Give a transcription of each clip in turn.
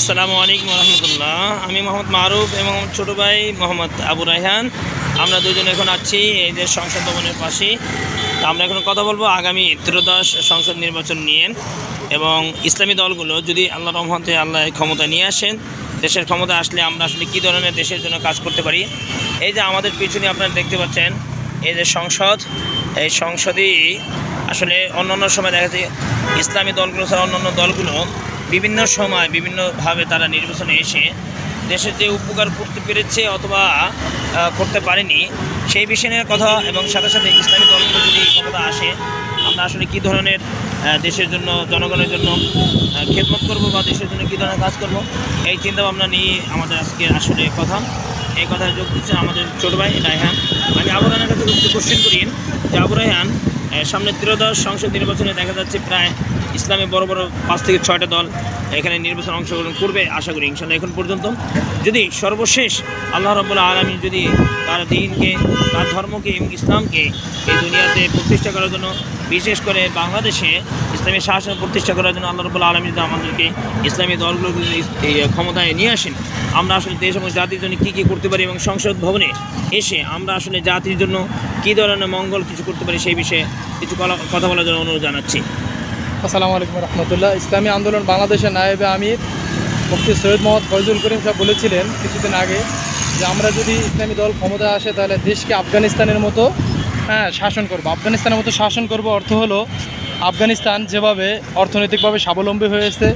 আসসালামু আলাইকুম রহমতুল্লাহ। আমি মোহাম্মদ মারুফ এবং ছোটো ভাই মোহাম্মদ আবু রায়হান, আমরা দুজন এখন আছি এই যে সংসদ ভবনের পাশে। তো আমরা এখন কথা বলবো আগামী ত্রয়োদশ সংসদ নির্বাচন নিয়ে এবং ইসলামী দলগুলো যদি আল্লাহ রহমতে আল্লাহ ক্ষমতা নিয়ে আসেন, দেশের ক্ষমতা আসলে আমরা আসলে কী ধরনের দেশের জন্য কাজ করতে পারি। এই যে আমাদের পিছনে আপনারা দেখতে পাচ্ছেন এই যে সংসদ, এই সংসদেই আসলে অন্যান্য সময় দেখা যায় ইসলামী দলগুলো ছাড়া অন্যান্য দলগুলো বিভিন্ন সময় বিভিন্নভাবে তারা নির্বাচনে এসে দেশের যে উপকার করতে পেরেছে অথবা করতে পারেনি সেই বিষয়ের কথা এবং সাথে সাথে ইসলামী দলগুলো যদি ক্ষমতা আসে আমরা আসলে কী ধরনের দেশের জন্য জনগণের জন্য খেদমত করব বা দেশের জন্য কী ধরনের কাজ করব, এই চিন্তাভাবনা নিয়ে আমাদের আজকে আসলে কথা। এই কথায় যোগ দিচ্ছেন আমাদের ছোটো ভাই রায়হান। আমি আবু রায়হানের কাছে একটু কোশ্চেন করি যে আবু রায়হান, সামনে ত্রয়োদশ সংসদ নির্বাচনে দেখা যাচ্ছে প্রায় ইসলামে বড় বড় 5 থেকে 6টা দল এখানে নির্বাচন অংশগ্রহণ করবে আশা করি ইনশাআল্লাহ। এখন পর্যন্ত যদি সর্বশেষ আল্লাহ রাব্বুল আলামিন যদি তার দ্বীনকে, তার ধর্মকে এবং ইসলামকে এই দুনিয়াতে প্রতিষ্ঠা করার জন্য, বিশেষ করে বাংলাদেশে ইসলামী শাসন প্রতিষ্ঠা করার জন্য আল্লাহ রাব্বুল আলামিন যদি আমাদেরকে ইসলামী দলগুলো ক্ষমতায় নিয়ে আসেন, আমরা আসলে দেশ এবং জাতির জন্য কী কী করতে পারি এবং সংসদ ভবনে এসে আমরা আসলে জাতির জন্য কী ধরনের মঙ্গল কিছু করতে পারি সেই বিষয়ে কিছু কথা বলার জন্য অনুরোধ জানাচ্ছি। আসসালামু আলাইকুম রহমতুল্লাহ। ইসলামী আন্দোলন বাংলাদেশের নায়েবে আমির মুফতি সৈয়দ মোহাম্মদ ফয়জুল করিম সাহেব বলেছিলেন কিছুদিন আগে যে আমরা যদি ইসলামী দল ক্ষমতায় আসে তাহলে দেশকে আফগানিস্তানের মতো শাসন করব। আফগানিস্তানের মতো শাসন করব অর্থ হলো আফগানিস্তান যেভাবে অর্থনৈতিকভাবে স্বাবলম্বী হয়েছে,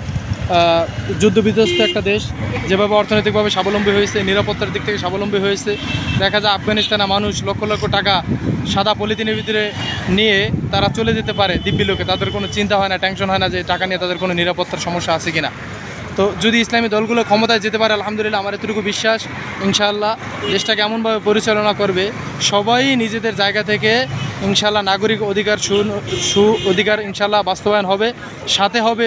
যুদ্ধবিধ্বস্ত একটা দেশ, যেভাবে অর্থনৈতিকভাবে স্বাবলম্বী হয়েছে, নিরাপত্তার দিক থেকে স্বাবলম্বী হয়েছে। দেখা যায় আফগানিস্তানের মানুষ লক্ষ লক্ষ টাকা সাদা পলিথিনের ভিতরে নিয়ে তারা চলে যেতে পারে দিব্যি লোকে, তাদের কোনো চিন্তা হয় না, টেনশন হয় না যে টাকা নিয়ে তাদের কোনো নিরাপত্তার সমস্যা আছে কিনা। তো যদি ইসলামী দলগুলো ক্ষমতায় যেতে পারে আলহামদুলিল্লাহ, আমার এতটুকু বিশ্বাস ইনশাআল্লাহ দেশটাকে এমনভাবে পরিচালনা করবে সবাই নিজেদের জায়গা থেকে ইনশাআল্লাহ নাগরিক অধিকার অধিকার ইনশাআল্লাহ বাস্তবায়ন হবে। সাথে হবে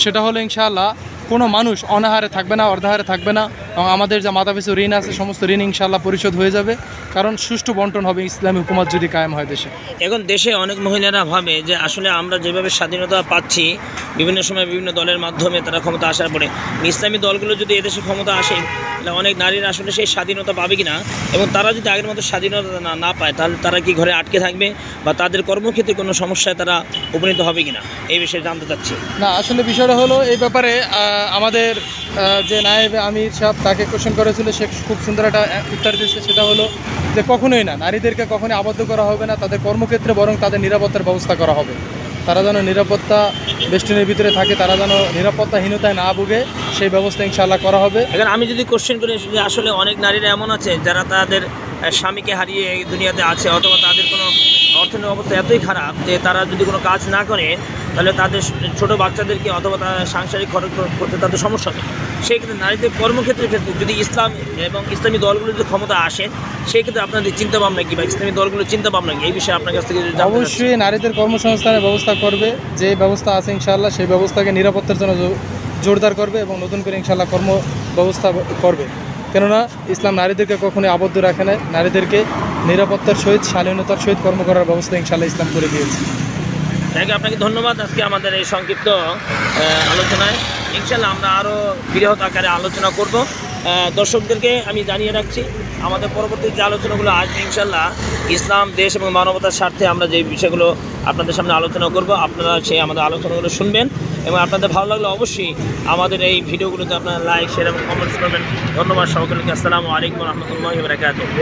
সেটা হলো ইনশাআল্লাহ কোনো মানুষ অনাহারে থাকবে না, অর্ধাহারে থাকবে না, এবং আমাদের যা মাথাপিছু ঋণ আছে সমস্ত ঋণ ইনশাআল্লাহ পরিশোধ হয়ে যাবে, কারণ সুষ্ঠু বন্টন হবে ইসলামী হুকুমত যদি কায়েম হয় দেশে। এখন দেশে অনেক মহিলারা ভাবে যে আসলে আমরা যেভাবে স্বাধীনতা পাচ্ছি বিভিন্ন সময় বিভিন্ন দলের মাধ্যমে তারা ক্ষমতা আসার পরে ইসলামী দলগুলো যদি এদেশে ক্ষমতা আসে তাহলে অনেক নারীরা আসলে সেই স্বাধীনতা পাবে কিনা, এবং তারা যদি আগের মতো স্বাধীনতা না পায় তাহলে তারা কি ঘরে আটকে থাকবে বা তাদের কর্মক্ষেত্রে কোনো সমস্যায় তারা উপনীত হবে কিনা, এই বিষয়ে জানতে চাচ্ছি। না, আসলে বিষয়টা হলো এই ব্যাপারে আমাদের যে নায়েবে আমির সাহেব তাকে কোশ্চেন করেছিল, সে খুব সুন্দর একটা উত্তর দিয়েছে। সেটা হলো যে কখনোই না, নারীদেরকে কখনোই আবদ্ধ করা হবে না তাদের কর্মক্ষেত্রে, বরং তাদের নিরাপত্তার ব্যবস্থা করা হবে। তারা যেন নিরাপত্তা বেষ্টনীর ভিতরে থাকে, তারা যেন নিরাপত্তাহীনতায় না ভুগে, সেই ব্যবস্থা ইনশাআল্লাহ করা হবে। এখন আমি যদি কোশ্চেন করি যে আসলে অনেক নারীরা এমন আছে যারা তাদের স্বামীকে হারিয়ে এই দুনিয়াতে আছে, অথবা তাদের কোনো অর্থনৈতিক অবস্থা এতই খারাপ যে তারা যদি কোনো কাজ না করে তাহলে তাদের ছোটো বাচ্চাদেরকে অথবা তারা সাংসারিক খরচ করতে তাদের সমস্যা হবে। সেই ক্ষেত্রে নারীদের কর্মক্ষেত্রের ক্ষেত্রে যদি ইসলাম এবং ইসলামী দলগুলো যদি ক্ষমতা আসে সেই ক্ষেত্রে আপনাদের চিন্তাভাবনা কী বা ইসলামী দলগুলোর চিন্তাভাবনা কী, এই বিষয়ে আপনার কাছ থেকে অবশ্যই নারীদের কর্মসংস্থানের ব্যবস্থা করবে, যে ব্যবস্থা আছে ইনশাআল্লাহ সেই ব্যবস্থাকে নিরাপত্তার জন্য জোরদার করবে এবং নতুন করে ইনশাআল্লাহ কর্ম ব্যবস্থা করবে। কেননা ইসলাম নারীদেরকে কখনোই আবদ্ধ রাখে না, নারীদেরকে নিরাপত্তার সহিত শালীনতার সহিত কর্ম করার ব্যবস্থা ইনশাআল্লাহ ইসলাম করে দিয়েছে। আপনাকে ধন্যবাদ আজকে আমাদের এই সংক্ষিপ্ত আলোচনায়। ইনশাআল্লাহ আমরা আরও বৃহৎ আকারে আলোচনা করব। দর্শকদেরকে আমি জানিয়ে রাখছি আমাদের পরবর্তী যে আলোচনাগুলো আসবে ইনশাআল্লাহ ইসলাম, দেশ এবং মানবতার স্বার্থে আমরা যে বিষয়গুলো আপনাদের সামনে আলোচনা করব, আপনারা সেই আমাদের আলোচনাগুলো শুনবেন এবং আপনাদের ভালো লাগলে অবশ্যই আমাদের এই ভিডিওগুলোতে আপনারা লাইক, শেয়ার এবং কমেন্টস করবেন। ধন্যবাদ সকলকে। আসসালামু আলাইকুম রহমতুল্লাহি ওয়া বারাকাতুহু।